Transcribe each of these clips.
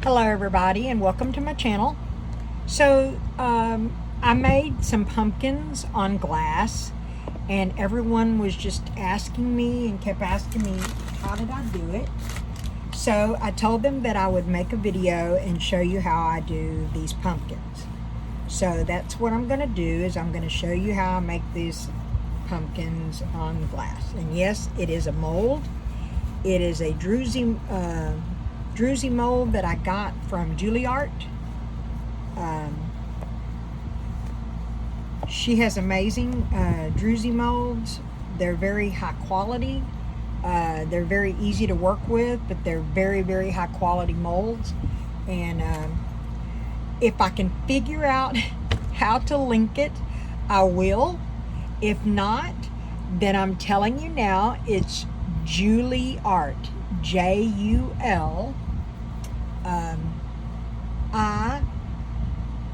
Hello everybody and welcome to my channel. So I made some pumpkins on glass and everyone was just asking me and kept asking me how did I do it. So I told them that I would make a video and show you how I do these pumpkins. So that's what I'm going to do, is I'm going to show you how I make these pumpkins on glass. And yes, it is a mold. It is a Druzy mold that I got from Juilliard. She has amazing Druzy molds. They're very high quality. They're very easy to work with, but they're very, very high quality molds. And if I can figure out how to link it, I will. If not, then I'm telling you now, it's Juilliard,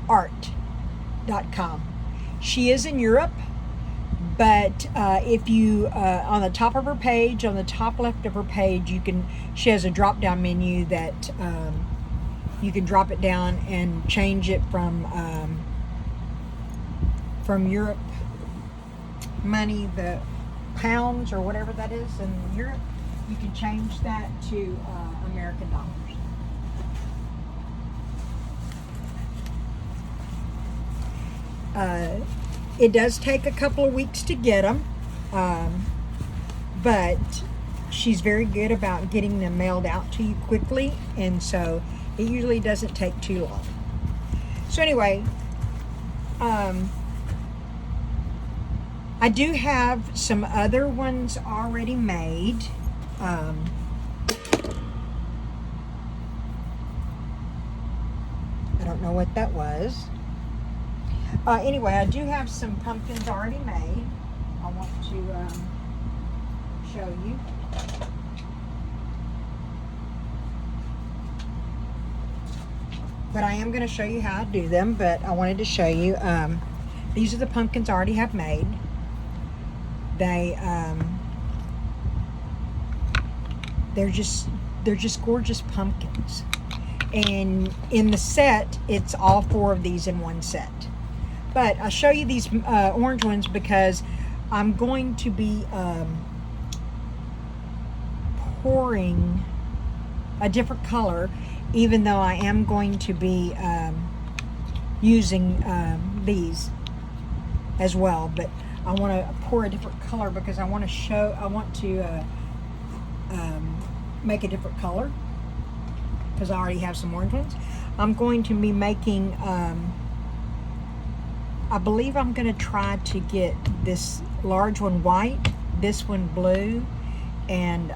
art.com. She is in Europe, but if you on the top of her page, on the top left of her page, she has a drop down menu that you can drop it down and change it from Europe money, the pounds or whatever that is in Europe. You can change that to American dollars. It does take a couple of weeks to get them, but she's very good about getting them mailed out to you quickly, and so it usually doesn't take too long. So anyway, I do have some other ones already made. I don't know what that was. Anyway, I do have some pumpkins already made. I want to show you. But I am going to show you how I do them, but I wanted to show you. These are the pumpkins I already have made. They're just gorgeous pumpkins. And in the set, it's all four of these in one set. But I'll show you these orange ones because I'm going to be pouring a different color, even though I am going to be using these as well. But I want to pour a different color because I want to make a different color because I already have some orange ones. I'm going to be making I believe I'm going to try to get this large one white, this one blue, and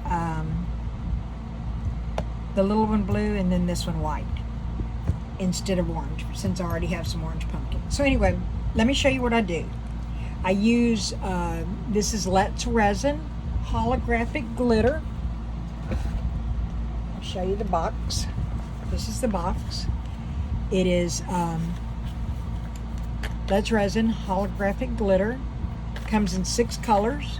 the little one blue, and then this one white instead of orange, since I already have some orange pumpkins. So anyway, let me show you what I do. I use, this is Let's Resin holographic glitter. I'll show you the box. This is the box. It is Let's Resin holographic glitter. Comes in 6 colors: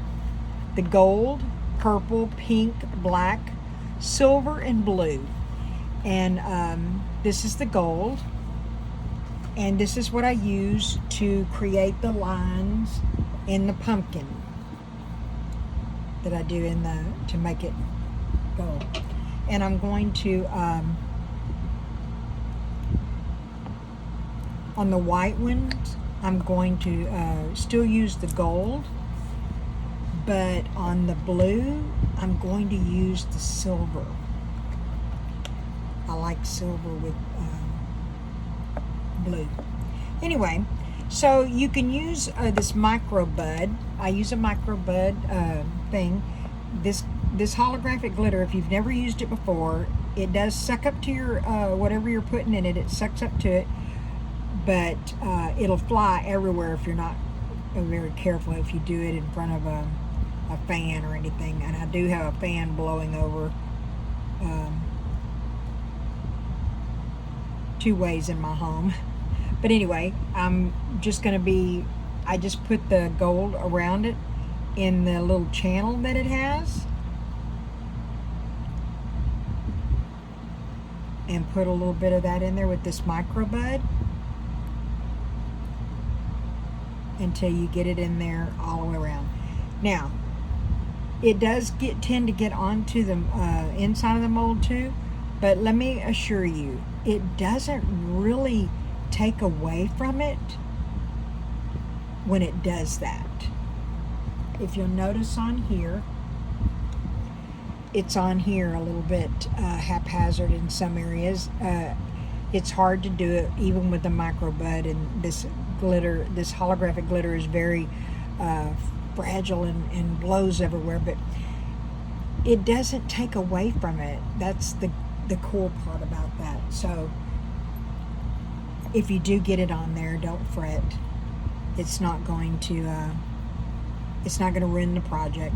the gold, purple, pink, black, silver, and blue. And this is the gold. And this is what I use to create the lines in the pumpkin that I do to make it gold. And I'm going to on the white ones, I'm going to still use the gold, but on the blue, I'm going to use the silver. I like silver with blue. Anyway, so you can use this micro bud. I use a micro bud thing. This holographic glitter, if you've never used it before, it does suck up to your whatever you're putting in it. It sucks up to it. But it'll fly everywhere if you're not very careful, if you do it in front of a fan or anything. And I do have a fan blowing over 2 ways in my home. But anyway, I just put the gold around it in the little channel that it has. and put a little bit of that in there with this micro bud until you get it in there all the way around. Now, it does tend to get onto the inside of the mold too, but let me assure you, it doesn't really take away from it when it does that. If you'll notice on here, it's on here a little bit haphazard in some areas. It's hard to do it even with the micro bud, and this glitter, this holographic glitter is very fragile and blows everywhere, but it doesn't take away from it. That's the cool part about that. So if you do get it on there, don't fret. It's not going to ruin the project.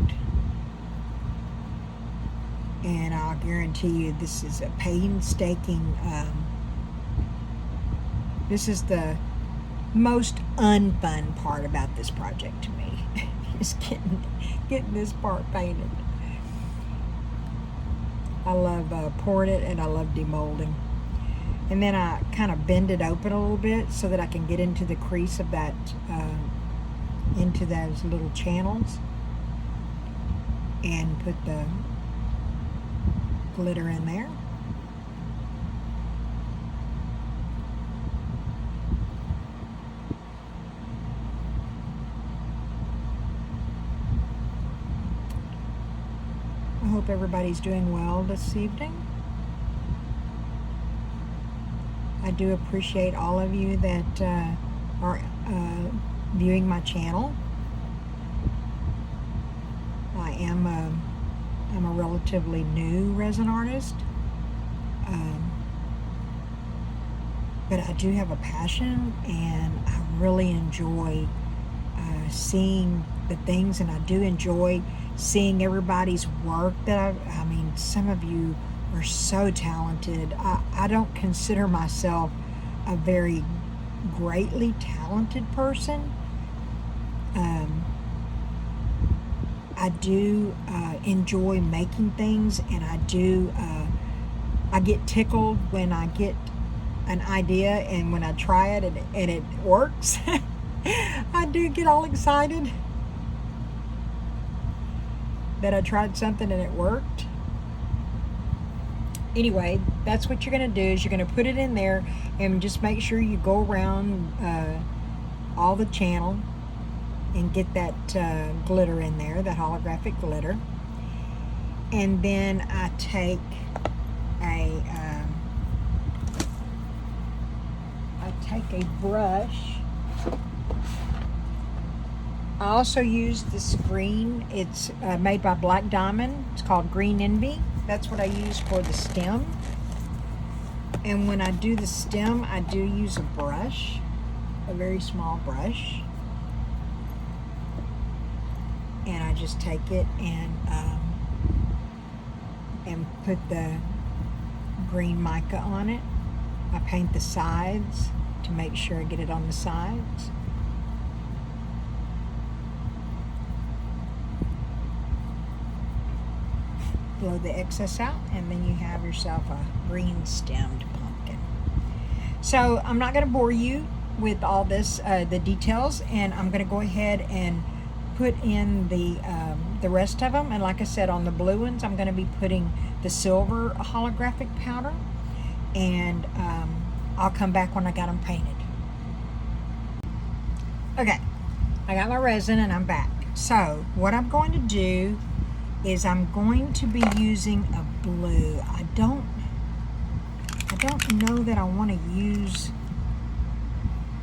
And I'll guarantee you this is a painstaking, this is the most unfun part about this project to me, is getting this part painted. I love pouring it, and I love demolding. And then I kind of bend it open a little bit so that I can get into the crease of that, into those little channels, and put the glitter in there. I hope everybody's doing well this evening. I do appreciate all of you that are viewing my channel. I'm a relatively new resin artist, but I do have a passion, and I really enjoy seeing the things, and I do enjoy seeing everybody's work that I mean, some of you are so talented. I don't consider myself a very greatly talented person. I do enjoy making things, and I get tickled when I get an idea, and when I try it and it works. I do get all excited that I tried something and it worked. Anyway, that's what you're going to do, is you're going to put it in there, and just make sure you go around all the channel and get that glitter in there, that holographic glitter. And then I take a brush. I also use this green. It's made by Black Diamond. It's called Green Envy. That's what I use for the stem. And when I do the stem, I do use a brush, a very small brush. And I just take it and put the green mica on it. I paint the sides to make sure I get it on the sides. Blow the excess out, and then you have yourself a green stemmed pumpkin. So I'm not going to bore you with all this, the details, and I'm going to go ahead and put in the rest of them. And like I said, on the blue ones, I'm going to be putting the silver holographic powder, and I'll come back when I got them painted. Okay, I got my resin and I'm back. So what I'm going to do is I'm going to be using a blue. I don't know that I want to use,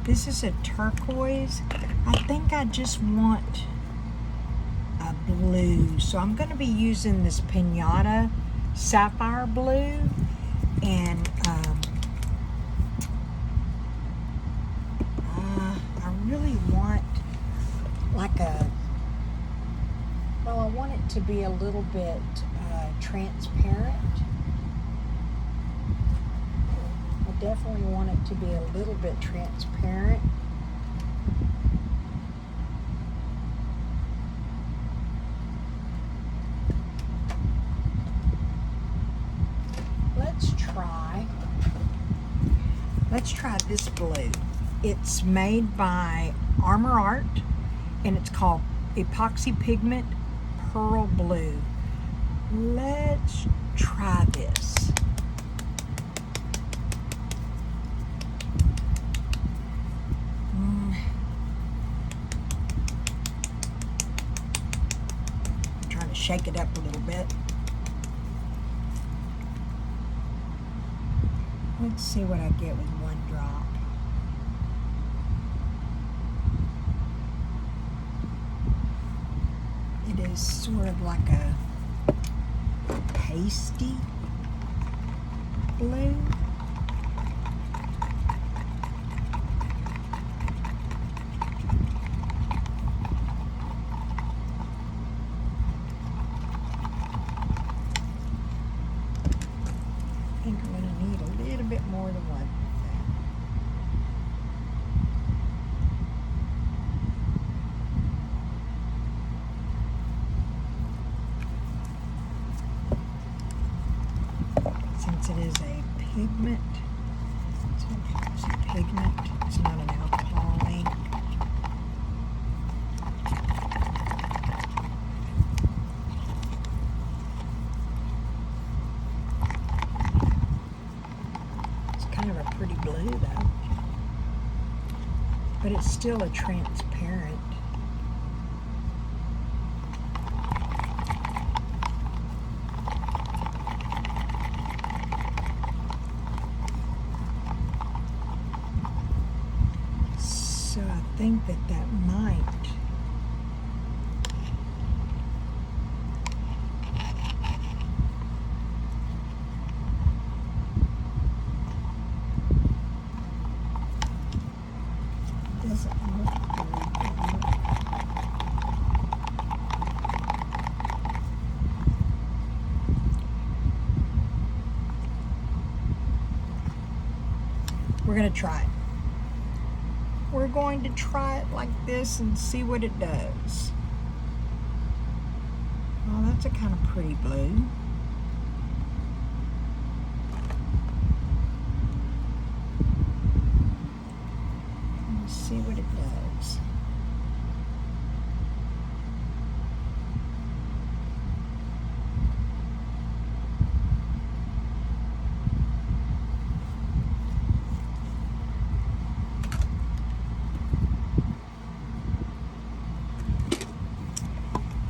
this is a turquoise. I think I just want a blue. So I'm going to be using this Pinata Sapphire Blue, and I really want like I want it to be a little bit transparent. I definitely want it to be a little bit transparent. Let's try Let's try this blue. It's made by Armor Art, and it's called Epoxy Pigment Pearl Blue. Let's try this. I'm trying to shake it up a little bit. Let's see what I get with one drop. It is sort of like a pasty blue. I think I'm going to need a little bit more than one. Since it is a pigment, it's a pigment, it's not an alcohol ink. It's kind of a pretty blue though, but it's still a transparent. So I think that might doesn't look very good. We're going to try it. We're going to try it like this and see what it does. Oh, that's a kind of pretty blue. Let's see what it does.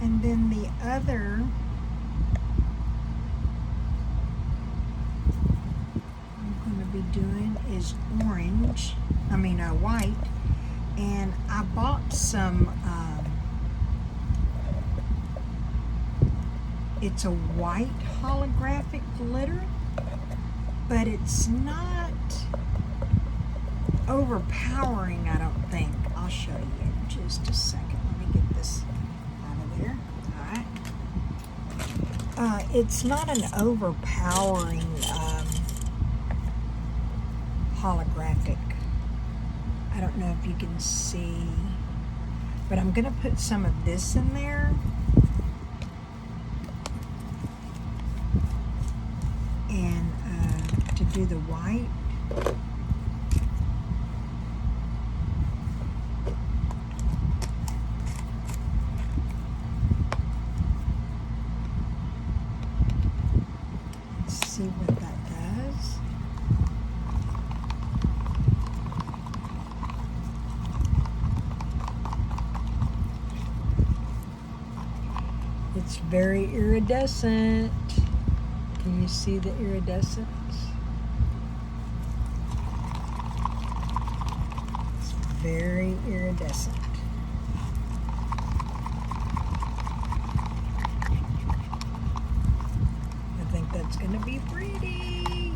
And then the other I'm going to be doing is orange, white. And I bought some, it's a white holographic glitter, but it's not overpowering, I don't think. I'll show you in just a second. Let me get this out of there. All right. It's not an overpowering holographic. I don't know if you can see, but I'm going to put some of this in there. And to do the white. Let's see what that does. It's very iridescent. Can you see the iridescence? It's very iridescent. I think that's going to be pretty.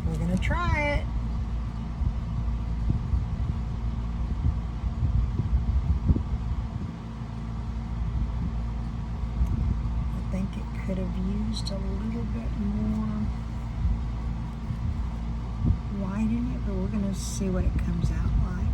We're going to try it. Could have used a little bit more white in it, but we're going to see what it comes out like.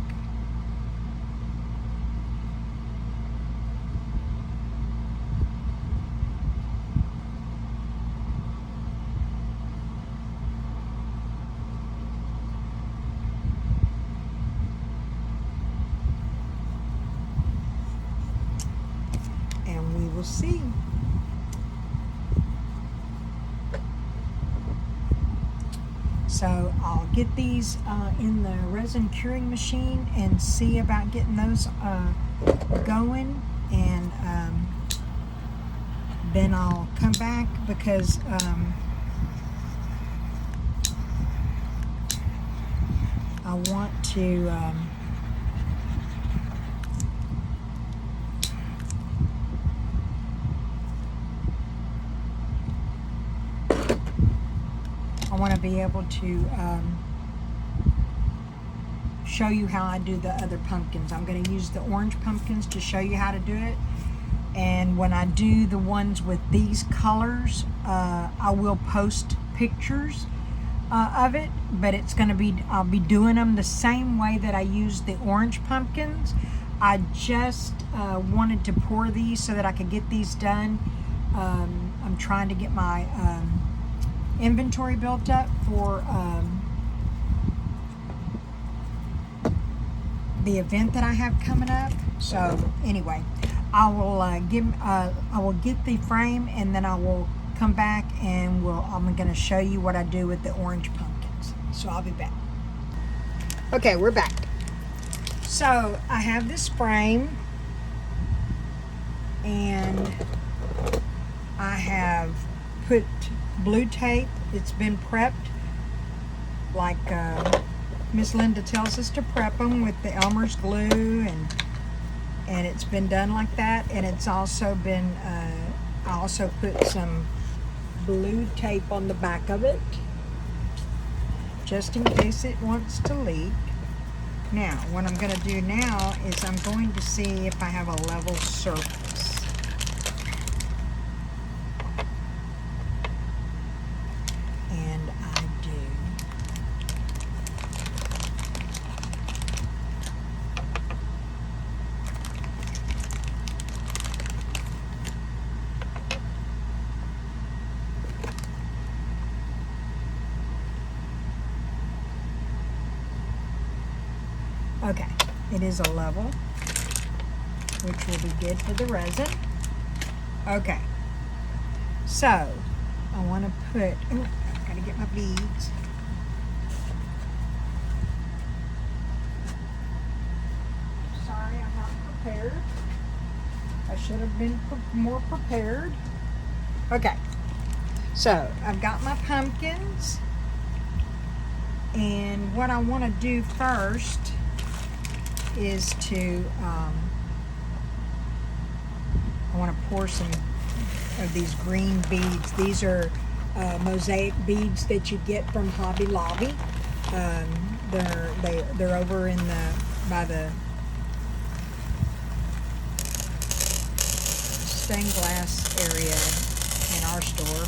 will see. So I'll get these in the resin curing machine and see about getting those going, and then I'll come back because I want to be able to show you how I do the other pumpkins. I'm going to use the orange pumpkins to show you how to do it. And when I do the ones with these colors, I will post pictures of it, but it's going to be, I'll be doing them the same way that I used the orange pumpkins. I just wanted to pour these so that I could get these done. I'm trying to get my inventory built up for the event that I have coming up. So anyway, I will get the frame, and then I will come back and I'm going to show you what I do with the orange pumpkins. So I'll be back. Okay, we're back. So I have this frame, and I have put blue tape. It's been prepped like Miss Linda tells us to prep them with the Elmer's glue, and it's been done like that. And it's also been I also put some blue tape on the back of it just in case it wants to leak. Now what I'm going to do now is I'm going to see if I have a level surface. And I do. Okay, it is a level, which will be good for the resin. Okay, so I want to put, oh, I've got to get my beads. Sorry, I'm not prepared. I should have been more prepared. Okay, so I've got my pumpkins, and what I want to do first is to I want to pour some of these green beads. These are mosaic beads that you get from Hobby Lobby. They're over in by the stained glass area in our store,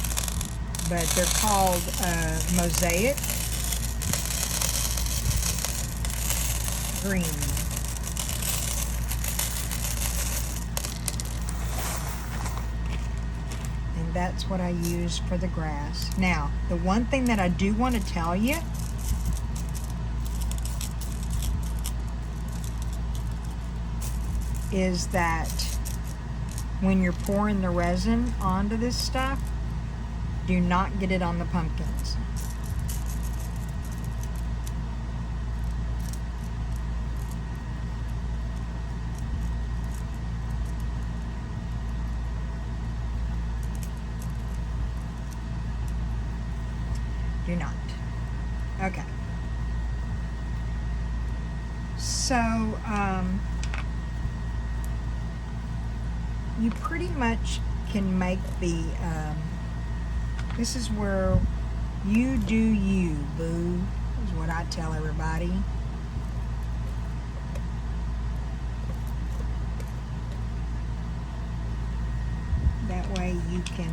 but they're called mosaic green. That's what I use for the grass. Now, the one thing that I do want to tell you is that when you're pouring the resin onto this stuff, do not get it on the pumpkins. Do not. Okay. So, you pretty much can make the, this is where you do you, boo, is what I tell everybody. That way you can,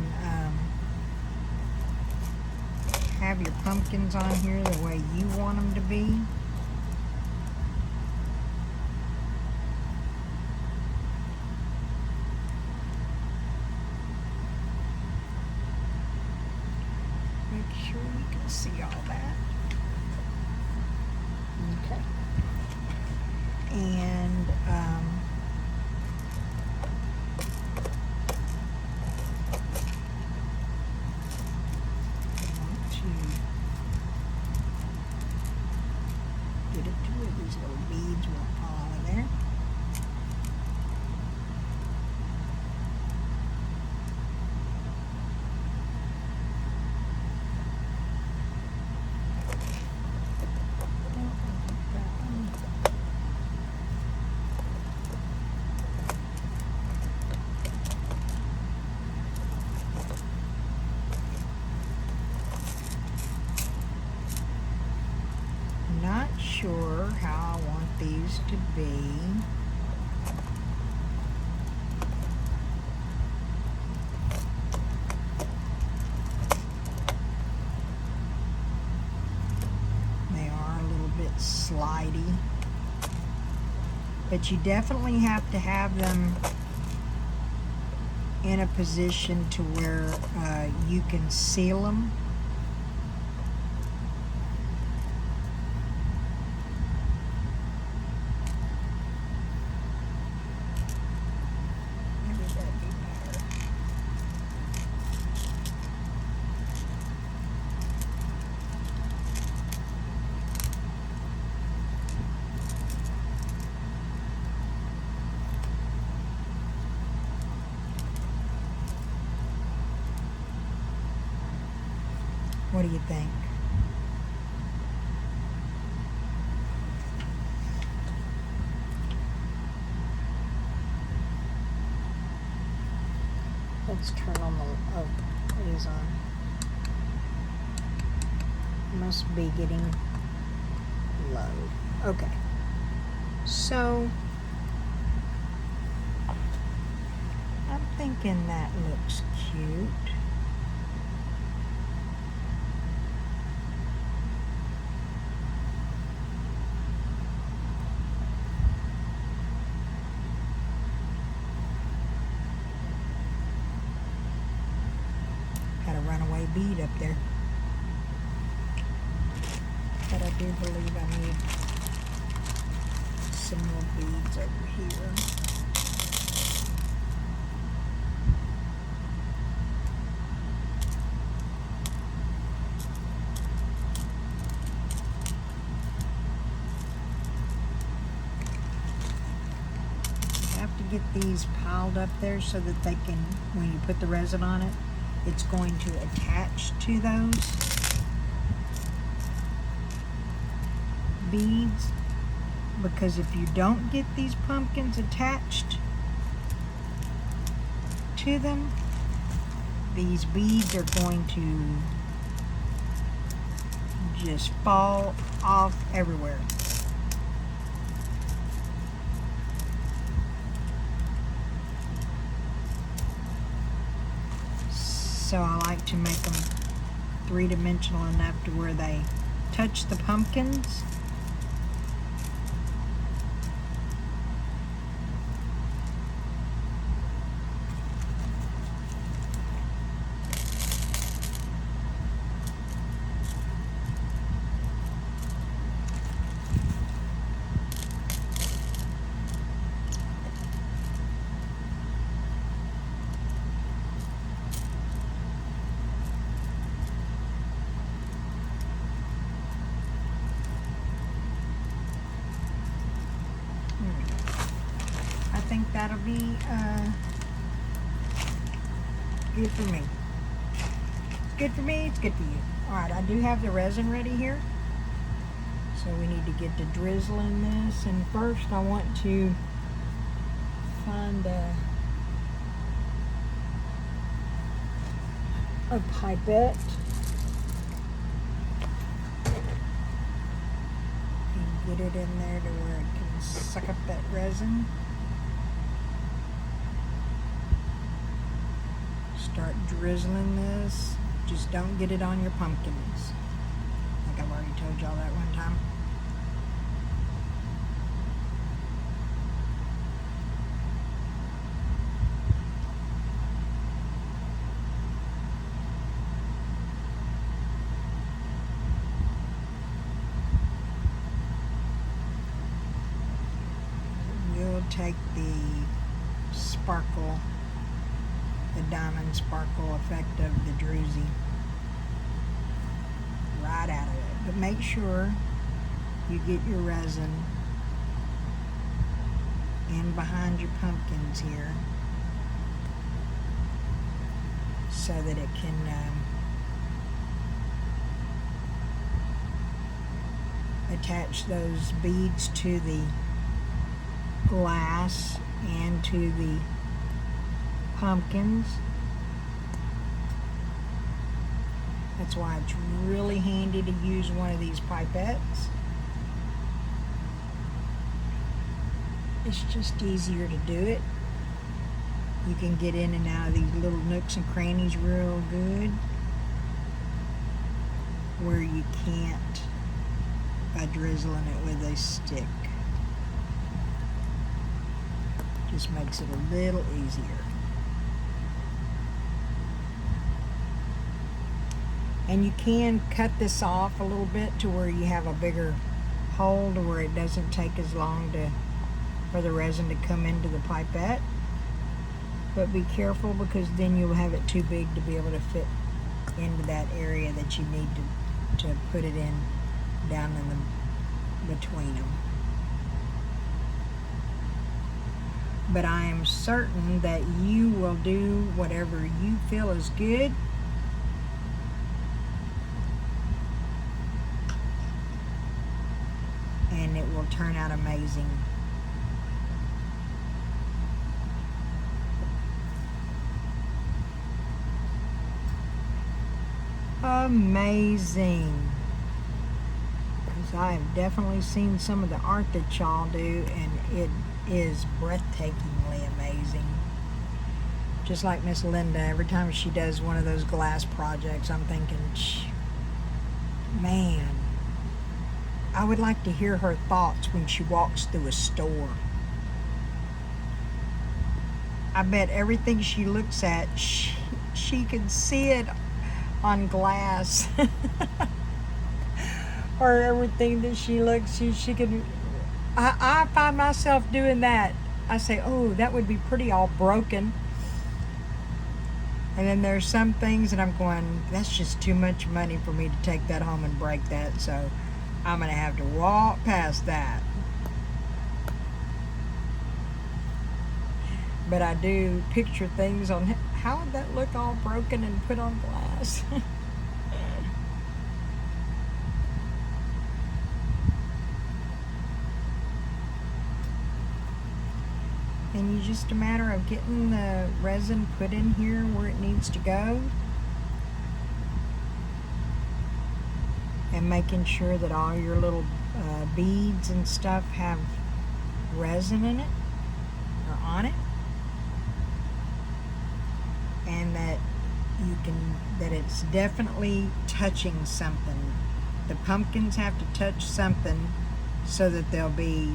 have your pumpkins on here the way you want them to be. Make sure you can see all that. Okay. And to be slidey, but you definitely have to have them in a position to where you can seal them. What do you think? Let's turn on the, oh, it is on. Must be getting low. Okay. So, I'm thinking that looks cute. Runaway bead up there, but I do believe I need some more beads over here. You have to get these piled up there so that they can, when you put the resin on it, it's going to attach to those beads, because if you don't get these pumpkins attached to them, these beads are going to just fall off everywhere. So I like to make them three-dimensional enough to where they touch the pumpkins. I think that'll be good for me. It's good for me, it's good for you. Alright, I do have the resin ready here. So we need to get to drizzling this. And first I want to find a pipette. And get it in there to where it can suck up that resin. Start drizzling this. Just don't get it on your pumpkins. I think I've already told y'all that one time. You'll take the sparkle, the diamond sparkle effect of the Druzy right out of it. But make sure you get your resin in behind your pumpkins here so that it can attach those beads to the glass and to the pumpkins. That's why it's really handy to use one of these pipettes. it's just easier to do it. You can get in and out of these little nooks and crannies real good, where you can't by drizzling it with a stick. Just makes it a little easier. And you can cut this off a little bit to where you have a bigger hole to where it doesn't take as long for the resin to come into the pipette. But be careful, because then you'll have it too big to be able to fit into that area that you need to put it in, down in the between them. But I am certain that you will do whatever you feel is good. And it will turn out amazing. Amazing. Because I have definitely seen some of the art that y'all do, and it is breathtakingly amazing. Just like Miss Linda, every time she does one of those glass projects, I'm thinking, man, I would like to hear her thoughts when she walks through a store. I bet everything she looks at, she can see it on glass. Or everything that she looks, she can. I find myself doing that. I say, oh, that would be pretty all broken. And then there's some things that I'm going, that's just too much money for me to take that home and break that, so I'm going to have to walk past that. But I do picture things on how would that look all broken and put on glass. And it's just a matter of getting the resin put in here where it needs to go, and making sure that all your little beads and stuff have resin in it or on it, and that that it's definitely touching something. The pumpkins have to touch something so that they'll be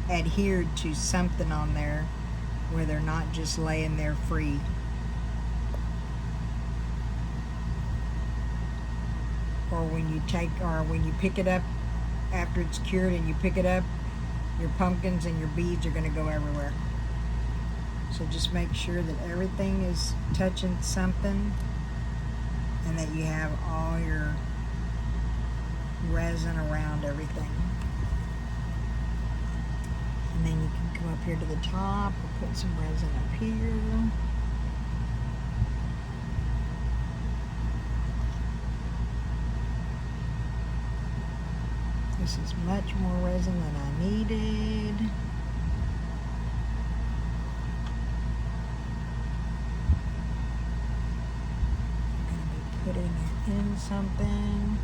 adhered to something on there, where they're not just laying there free. Or when you pick it up after it's cured and you pick it up, your pumpkins and your beads are going to go everywhere. So just make sure that everything is touching something, and that you have all your resin around everything. And then you can come up here to the top and put some resin up here. This is much more resin than I needed. I'm going to be putting it in something.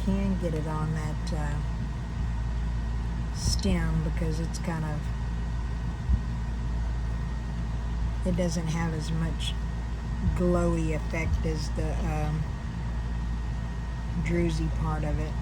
Can get it on that stem, because it's kind of, it doesn't have as much glowy effect as the Druzy part of it.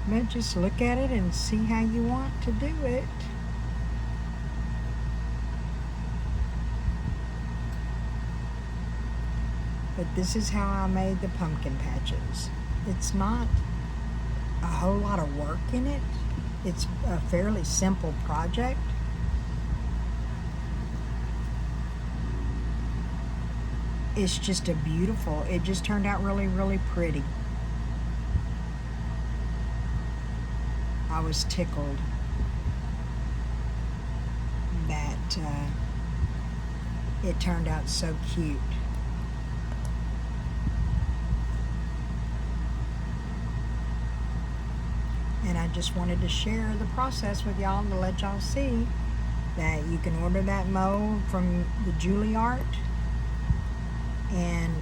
But just look at it and see how you want to do it. But this is how I made the pumpkin patches. It's not a whole lot of work in it. It's a fairly simple project. It's just a beautiful, it just turned out really, really pretty. I was tickled that it turned out so cute. And I just wanted to share the process with y'all to let y'all see that you can order that mold from the Juilliard and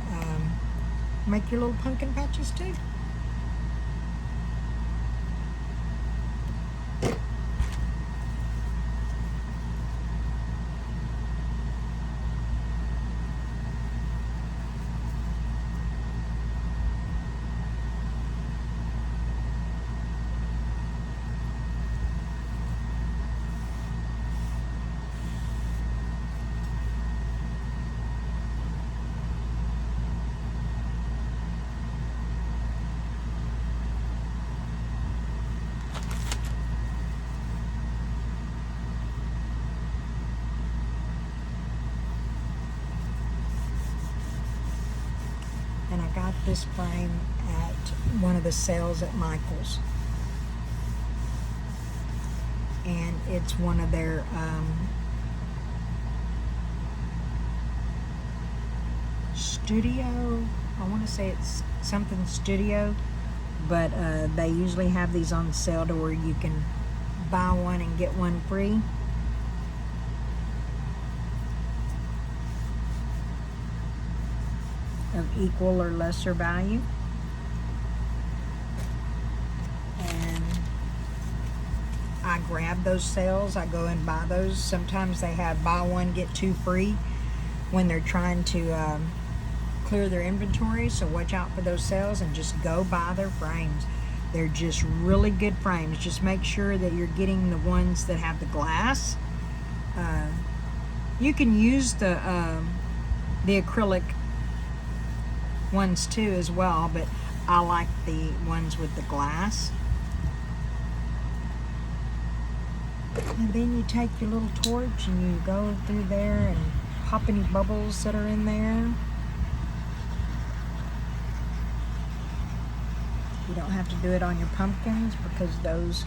make your little pumpkin patches too. And I got this frame at one of the sales at Michael's. And it's one of their studio, I want to say it's something studio, but they usually have these on sale to where you can buy one and get one free. Of equal or lesser value. And I grab those sales, I go and buy those. Sometimes they have buy one get two free when they're trying to clear their inventory, so watch out for those sales and just go buy their frames. They're just really good frames. Just make sure that you're getting the ones that have the glass. You can use the acrylic ones too as well, but I like the ones with the glass. And then you take your little torch and you go through there and pop any bubbles that are in there. You don't have to do it on your pumpkins because those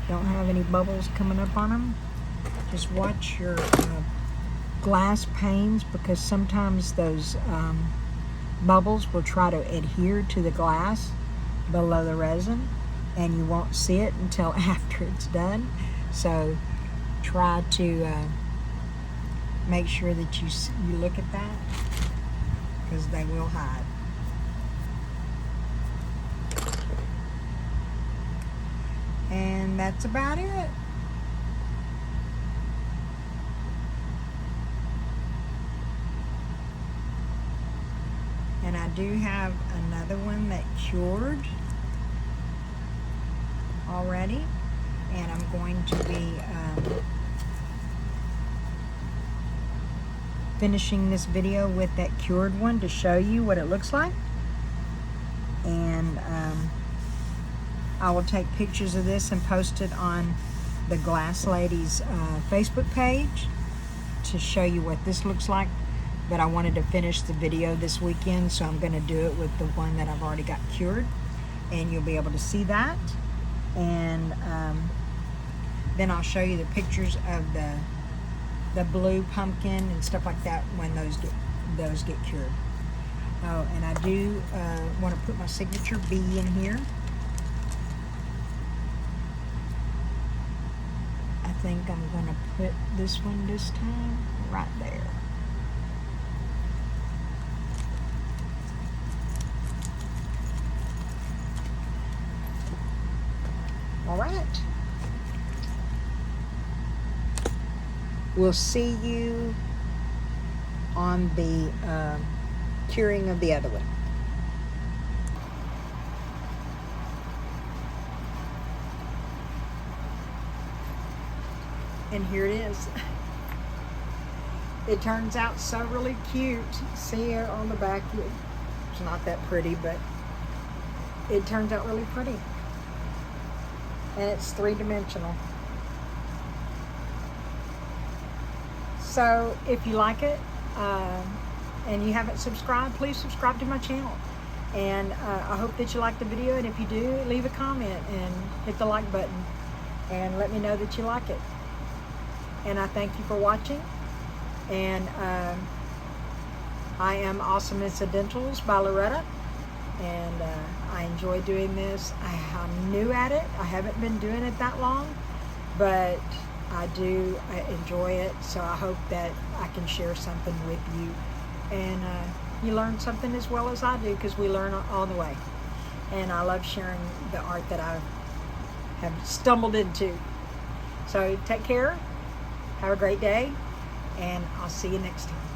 don't have any bubbles coming up on them. Just watch your glass panes, because sometimes those bubbles will try to adhere to the glass below the resin and you won't see it until after it's done. So try to make sure that you look at that, because they will hide. And that's about it. And I do have another one that cured already, and I'm going to be finishing this video with that cured one to show you what it looks like. And I will take pictures of this and post it on the Glass Lady's Facebook page to show you what this looks like. But I wanted to finish the video this weekend, so I'm going to do it with the one that I've already got cured, and you'll be able to see that. And then I'll show you the pictures of the blue pumpkin and stuff like that when those get cured. Oh, and I do want to put my signature B in here. I think I'm going to put this one this time right there. All right. We'll see you on the curing of the other one. And here it is. It turns out so really cute. See it on the back. It's not that pretty, but it turns out really pretty. and it's three-dimensional. So if you like it and you haven't subscribed, please subscribe to my channel. And I hope that you like the video, and if you do, leave a comment and hit the like button and let me know that you like it. And I thank you for watching. And I am Awesome Incidentals by Loretta, and I enjoy doing this. I'm new at it. I haven't been doing it that long, but I enjoy it, so I hope that I can share something with you, and you learn something as well as I do, because we learn all the way. And I love sharing the art that I have stumbled into. So take care, have a great day, and I'll see you next time.